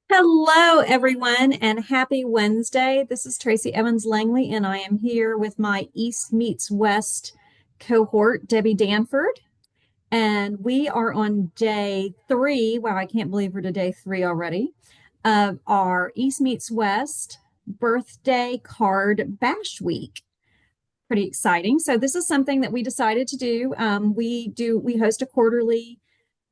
Hello, everyone, and happy Wednesday. This is Tracy Evans Langley, and I am here with my East Meets West cohort, Debbie Danford. And we are on day three. Wow, I can't believe we're to day three already of our East Meets West birthday card bash week. Pretty exciting. So, this is something that we decided to do. We host a quarterly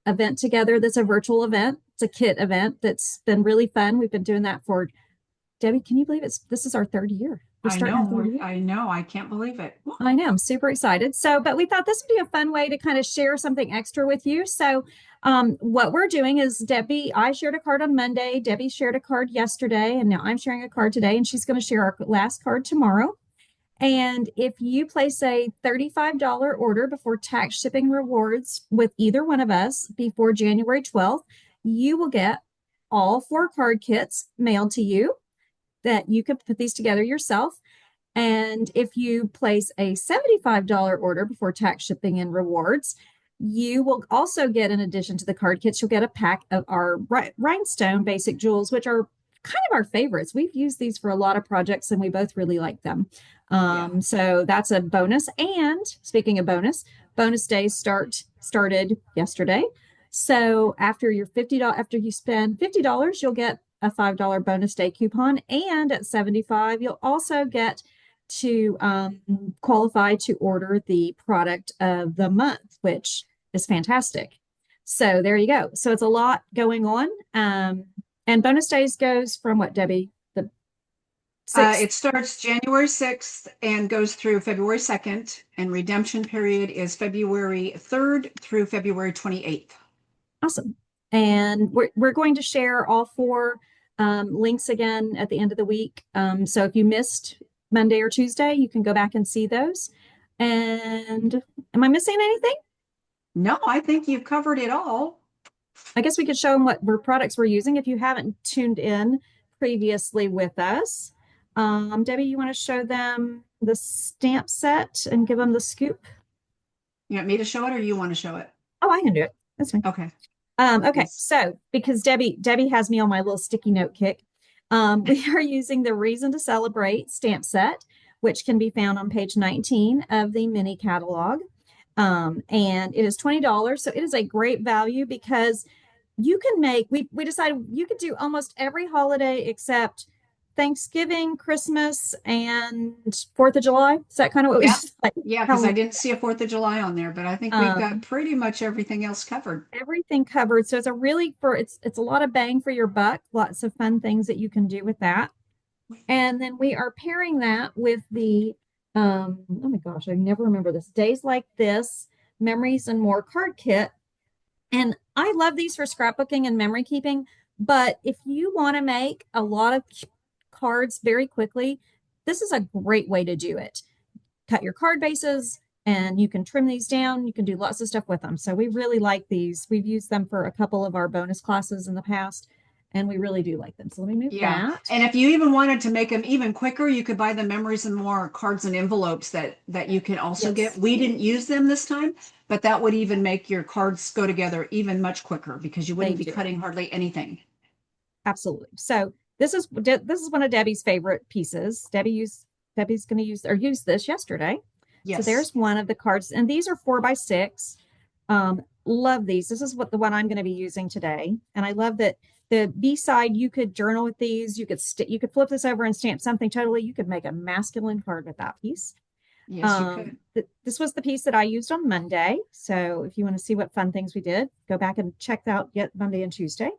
event together that's a virtual event. It's a kit event that's been really fun. We've been doing that for Debbie. Can you believe this is our third year? We're I starting our know, third year. I know, I can't believe it. I know, I'm super excited. So, but we thought this would be a fun way to kind of share something extra with you. So, what we're doing is I shared a card on Monday, Debbie shared a card yesterday, and now I'm sharing a card today, and she's going to share our last card tomorrow. And if you place a $35 order before tax shipping rewards with either one of us before January 12th, you will get all four card kits mailed to you that you can put these together yourself. And if you place a $75 order before tax shipping and rewards, you will also get, in addition to the card kits, you'll get a pack of our Rhinestone Basic Jewels, which are kind of our favorites. We've used these for a lot of projects and we both really like them. Yeah. So that's a bonus. And speaking of bonus days started yesterday. So after your $50, after you spend $50, you'll get a $5 bonus day coupon. And at 75, you'll also get to qualify to order the product of the month, which is fantastic. So there you go. So it's a lot going on. And bonus days goes from what, Debbie? The 6th? It starts January 6th and goes through February 2nd, and redemption period is February 3rd through February 28th. Awesome. And we're going to share all four links again at the end of the week. So if you missed Monday or Tuesday, you can go back and see those. And am I missing anything? No, I think you've covered it all. I guess we could show them products we're using if you haven't tuned in previously with us. Debbie, you want to show them the stamp set and give them the scoop? You want me to show it or you want to show it? Oh, I can do it. That's fine. Okay. Okay, Yes. so because Debbie has me on my little sticky note kick, we are using the Reason to Celebrate stamp set, which can be found on page 19 of the mini catalog. And it is $20. So it is a great value because you can we decided you could do almost every holiday except Thanksgiving, Christmas, and 4th of July. Is that kind of what we Yeah. just like? Yeah, because I Halloween. didn't see a 4th of July on there, but I think we've got Um, pretty much everything else covered. everything covered. So it's a really for it's a lot of bang for your buck, lots of fun things that you can do with that. And then we are pairing that with the oh my gosh, I never remember this. Days Like This, Memories and More card kit. And I love these for scrapbooking and memory keeping, but if you want to make a lot of cards very quickly, this is a great way to do it. Cut your card bases and you can trim these down. You can do lots of stuff with them. So we really like these. We've used them for a couple of our bonus classes in the past, and we really do like them. So let me move Yeah. that. And if you even wanted to make them even quicker, you could buy the memories and more cards and envelopes that you can also get. Yes, We didn't use them this time, but that would even make your cards go together even much quicker because you they wouldn't be do. cutting hardly anything. Absolutely. So this is one of Debbie's favorite pieces. Debbie's going to use this yesterday. So Yes. there's one of the cards, and these are 4x6. Love these. This is what the one I'm going to be using today, and I love that the B side. You could journal with these. You could flip this over and stamp something totally. You could make a masculine card with that piece. Yes, you could. This was the piece that I used on Monday. So if you want to see what fun things we did, go back and check out yet Monday and Tuesday.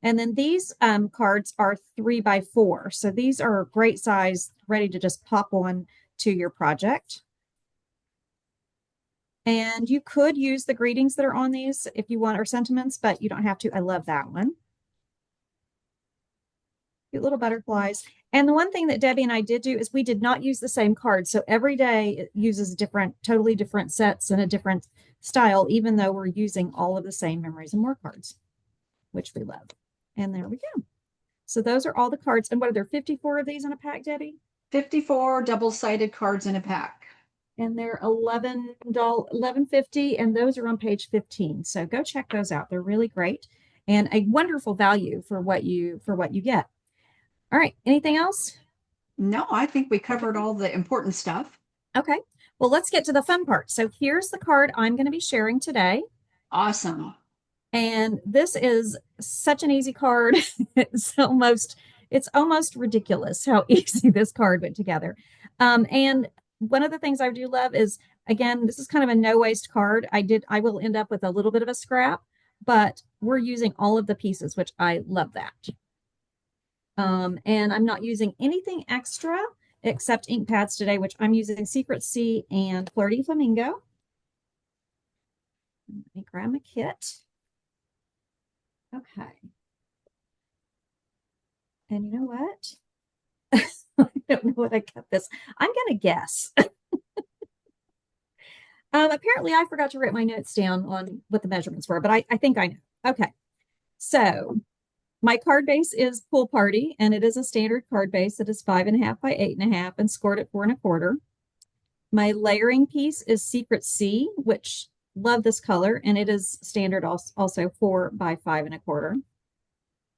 And then these cards are 3x4. So these are great size, ready to just pop on to your project. And you could use the greetings that are on these if you want, or sentiments, but you don't have to. I love that one. Cute little butterflies. And the one thing that Debbie and I did do is we did not use the same card. So every day it uses totally different sets and a different style, even though we're using all of the same memories and more cards, which we love. And there we go. So those are all the cards. And what are there, 54 of these in a pack, Debbie? 54 double-sided cards in a pack. And they're $11.50, and those are on page 15. So go check those out. They're really great. and a wonderful value for what you get. All right, anything else? No, I think we covered all the important stuff. Okay, well, let's get to the fun part. So here's the card I'm going to be sharing today. Awesome. And this is such an easy card. It's almost ridiculous how easy this card went together. And one of the things I do love is, again, this is kind of a no waste card. I will end up with a little bit of a scrap, but we're using all of the pieces, which I love that. And I'm not using anything extra except ink pads today, which I'm using Secret Sea and Flirty Flamingo. Let me grab my kit. Okay. And you know what? I don't know what I cut this. I'm going to guess. Apparently, I forgot to write my notes down on what the measurements were, but I think I know. Okay. So my card base is Pool Party, and it is a standard card base that is 5.5 by 8.5 and scored at 4.25. My layering piece is Secret Sea, which love this color, and it is standard also 4 by 5.25.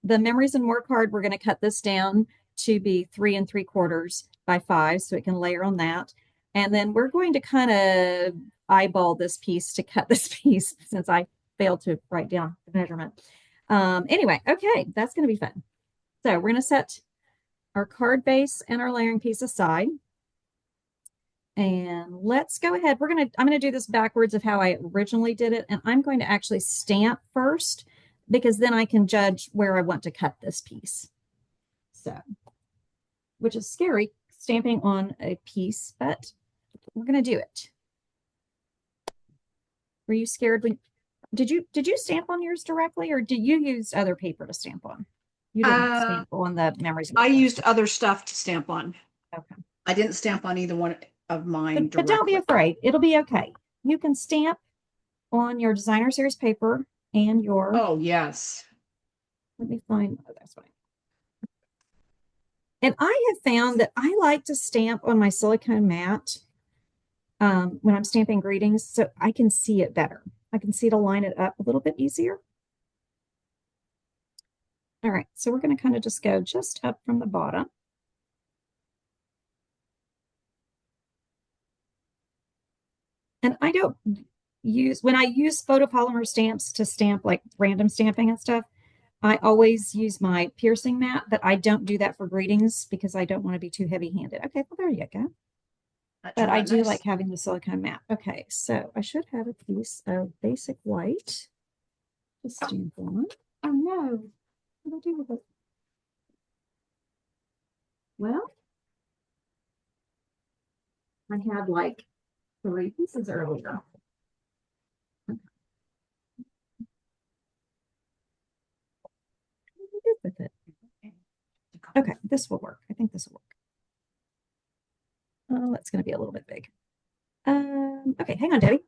The Memories and More card, we're going to cut this down to be 3.75 by 5, so it can layer on that. And then we're going to kind of eyeball this piece to cut this piece since I failed to write down the measurement. Anyway, okay, that's going to be fun. So we're going to set our card base and our layering piece aside. And let's go ahead. I'm going to do this backwards of how I originally did it. And I'm going to actually stamp first because then I can judge where I want to cut this piece. So, which is scary, stamping on a piece, but we're going to do it. Were you scared when did you stamp on yours directly, or did you use other paper to stamp on? You didn't stamp on the Memories. I used other stuff to stamp on. Okay. I didn't stamp on either one of mine But don't be directly. afraid. It'll be okay. You can stamp on your designer series paper and your, Oh, yes. let me find, oh, that's fine. And I have found that I like to stamp on my silicone mat when I'm stamping greetings so I can see it better. I can see to line it up a little bit easier. All right, so we're going to kind of just go just up from the bottom. And I don't when I use photopolymer stamps to stamp like random stamping and stuff, I always use my piercing mat, but I don't do that for greetings because I don't want to be too heavy handed. Okay, well, there you go. But I do like having the silicone mat. Okay, so I should have a piece of basic white to stamp on. Oh no, what do I do with it? Well, I had like 3 pieces earlier. With it. Okay, this will work. I think this will work. Oh, that's going to be a little bit big. Okay, hang on, Debbie.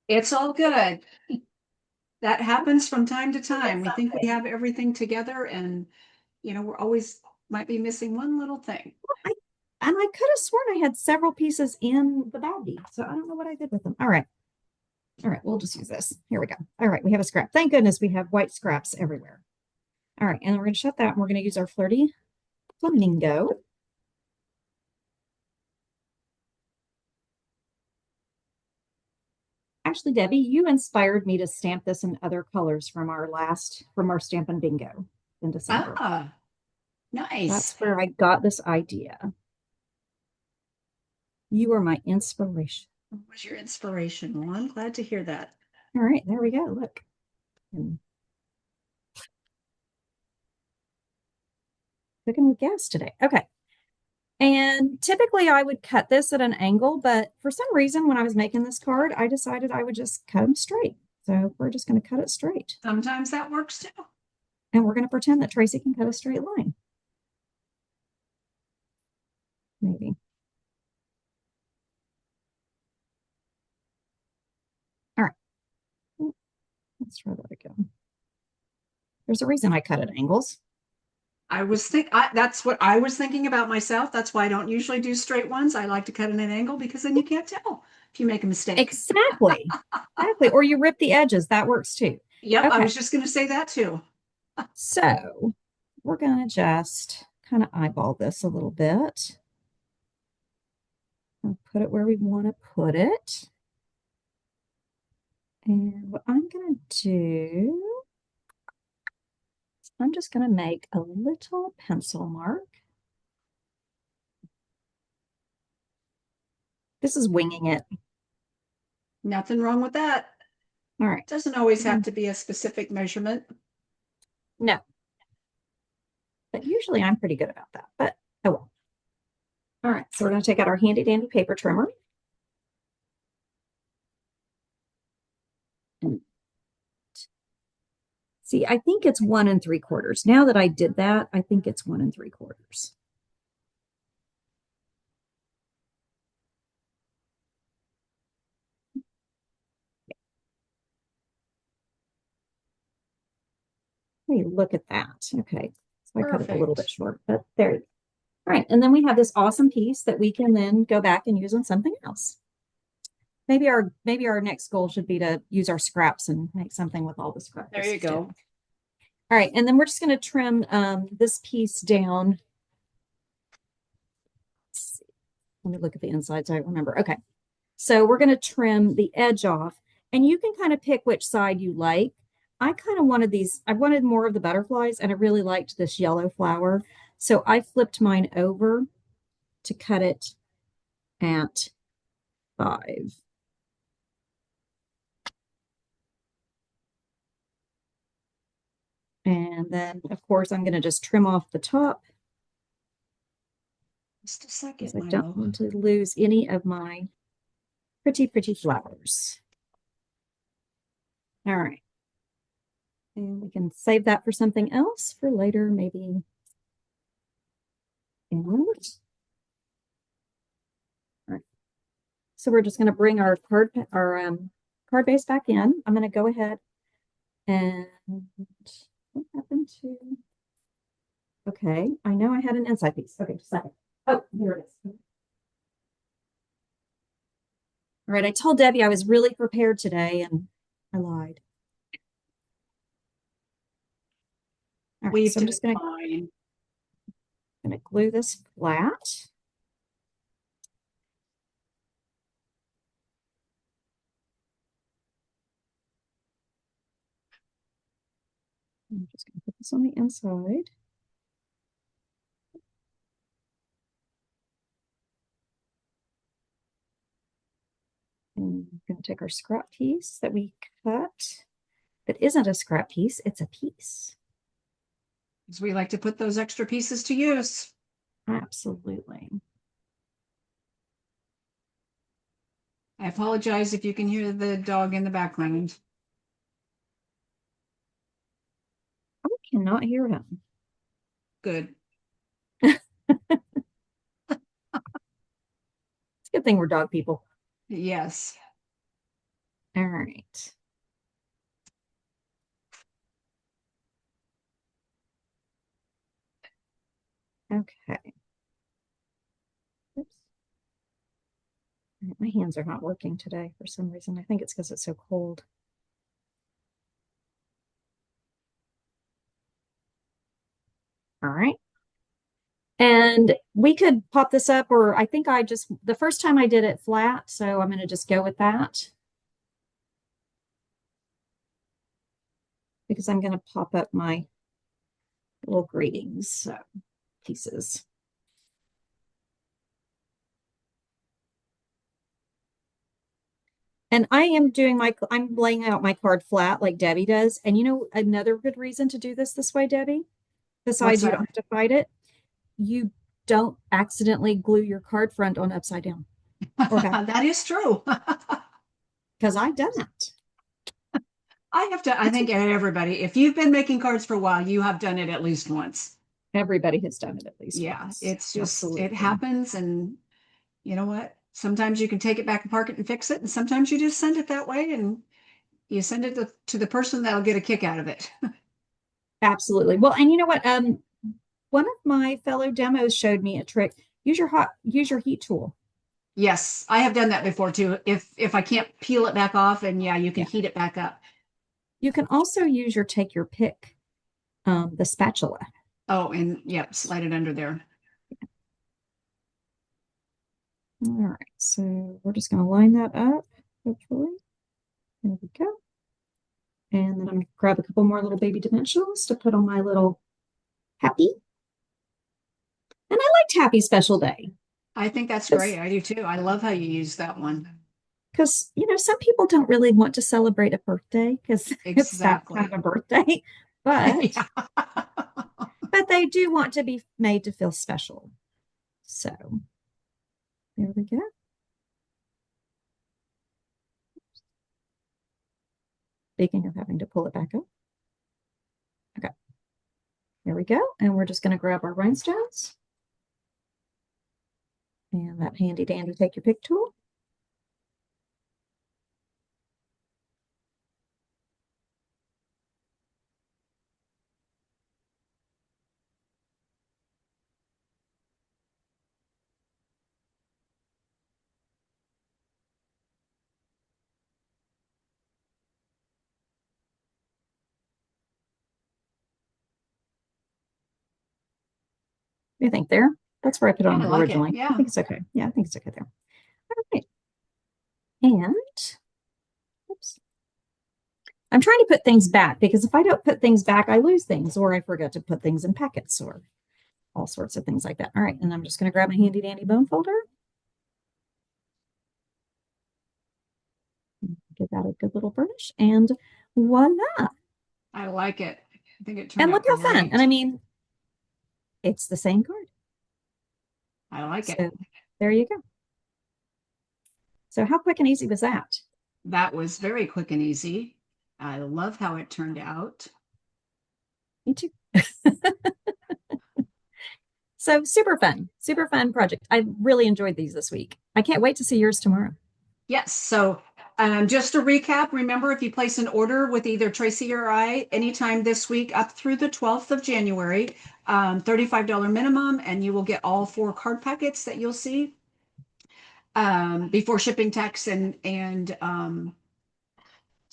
It's all good. That happens from time to time. We think we have everything together and, we're always might be missing one little thing. And I could have sworn I had several pieces in the baggie, so I don't know what I did with them. All right, we'll just use this. Here we go. All right, we have a scrap. Thank goodness we have white scraps everywhere. All right, and we're going to shut that, and we're going to use our Flirty Flamingo. Actually, Debbie, you inspired me to stamp this in other colors from our Stampin' Bingo in December. Ah, nice. That's where I got this idea. You were my inspiration. What was your inspiration? Well, I'm glad to hear that. All right, there we go. Look. Cooking with gas today. Okay. And typically I would cut this at an angle, but for some reason when I was making this card, I decided I would just cut them straight. So we're just going to cut it straight. Sometimes that works too. And we're going to pretend that Tracie can cut a straight line. Maybe. All right. Let's try that again. There's a reason I cut at angles. That's what I was thinking about myself. That's why I don't usually do straight ones. I like to cut at an angle because then you can't tell if you make a mistake. Exactly. Exactly. Or you rip the edges. That works too. Yep, I Okay. was just going to say that too. So we're going to just kind of eyeball this a little bit and put it where we want to put it. And what I'm going to do, I'm just going to make a little pencil mark. This is winging it. Nothing wrong with that. All right. Doesn't always have to be a specific measurement. No, but usually I'm pretty good about that, but oh well. All right, so we're going to take out our handy dandy paper trimmer. See, I think it's 1 3/4. Now that I did that, I think it's 1 3/4. Hey, look at that. Okay, so I cut it a little bit Perfect. short, but there you go. All right, and then we have this awesome piece that we can then go back and use on something else. Maybe our next goal should be to use our scraps and make something with all the scraps. There you go. All right, and then we're just going to trim this piece down. Let me look at the inside so I remember. Okay, so we're going to trim the edge off, and you can kind of pick which side you like. I kind of wanted these, I wanted more of the butterflies, and I really liked this yellow flower. So I flipped mine over to cut it at 5. And then, of course, I'm going to just trim off the top Just a because second, I don't Milo. want to lose any of my pretty, pretty flowers. All right. And we can save that for something else for later, maybe. And all right. So we're just going to bring our card base back in. I'm going to go ahead and what happened to? Okay, I know I had an inside piece. Okay, just a second. Oh, here it is. All right, I told Debbie I was really prepared today, and I lied. All right, We've so I'm done just going fine. to glue this flat. I'm just going to put this on the inside. And we're going to take our scrap piece that we cut. That isn't a scrap piece, it's a piece. Because we like to put those extra pieces to use. Absolutely. I apologize if you can hear the dog in the background. I cannot hear him. Good. It's a good thing we're dog people. Yes. All right. Okay. Oops. My hands are not working today for some reason. I think it's because it's so cold. All right. And we could pop this up, or I think the first time I did it flat, so I'm going to just go with that because I'm going to pop up my little greetings pieces. And I'm laying out my card flat like Debbie does. And you know, another good reason to do this way, Debbie, What's besides you don't that? have to fight it, you don't accidentally glue your card front on upside down or back That is true. because I've done that. I think everybody, if you've been making cards for a while, you have done it at least once. Everybody has done it at least Yeah, once. it's just, it Absolutely. happens. And you know what? Sometimes you can take it back and park it and fix it. And sometimes you just send it that way and you send it to the person that'll get a kick out of it. Absolutely. Well, and you know what? One of my fellow demos showed me a trick. Use your heat tool. Yes, I have done that before too. If I can't peel it back off, and yeah, you can Yeah. heat it back up. You can also use your take your pick, the spatula. Oh, and yep, slide it under there. All right, so we're just going to line that up, hopefully. There we go. And then I'm going to grab a couple more little baby dimensionals to put on my little happy. And I liked Happy Special Day I think that's great. because, I do too. I love how you use that one. some people don't really want to celebrate a birthday because it's that kind of Exactly. a birthday, but Yeah. but they do want to be made to feel special. So there we go. Speaking of having to pull it back up. Okay, there we go. And we're just going to grab our rhinestones and that handy dandy take your pick tool. What do you think there? That's where I put it Yeah, on I like it. originally. I Yeah. think it's okay. Yeah, I think it's okay there. All right. And oops. I'm trying to put things back because if I don't put things back, I lose things or I forget to put things in packets or all sorts of things like that. All right. And I'm just going to grab my handy dandy bone folder, give that a good little burnish, and voila. I like it. I think it turned And look out how fun. And I great. mean, it's the same card. I like it. So there you go. So how quick and easy was that? That was very quick and easy. I love how it turned out. Me too. So super fun project. I really enjoyed these this week. I can't wait to see yours tomorrow. Yes. So, just to recap, remember if you place an order with either Tracie or I anytime this week up through the 12th of January, $35 minimum, and you will get all four card packets that you'll see before shipping tax and Stamp and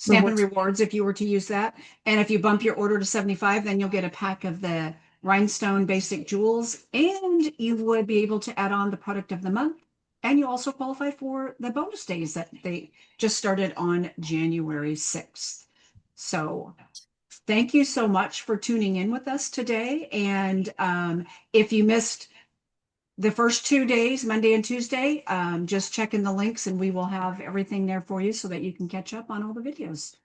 Rewards. Rewards if you were to use that. And if you bump your order to 75, then you'll get a pack of the Rhinestone Basic Jewels, and you would be able to add on the product of the month. And you also qualify for the bonus days that they just started on January 6th. So thank you so much for tuning in with us today. And if you missed the first 2 days, Monday and Tuesday, just check in the links and we will have everything there for you so that you can catch up on all the videos.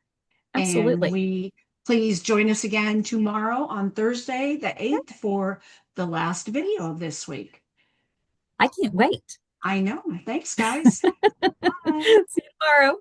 And Absolutely. please join us again tomorrow on Thursday, the 8th, for the last video of this week. I can't wait. I know. Thanks, guys. See Bye. you tomorrow.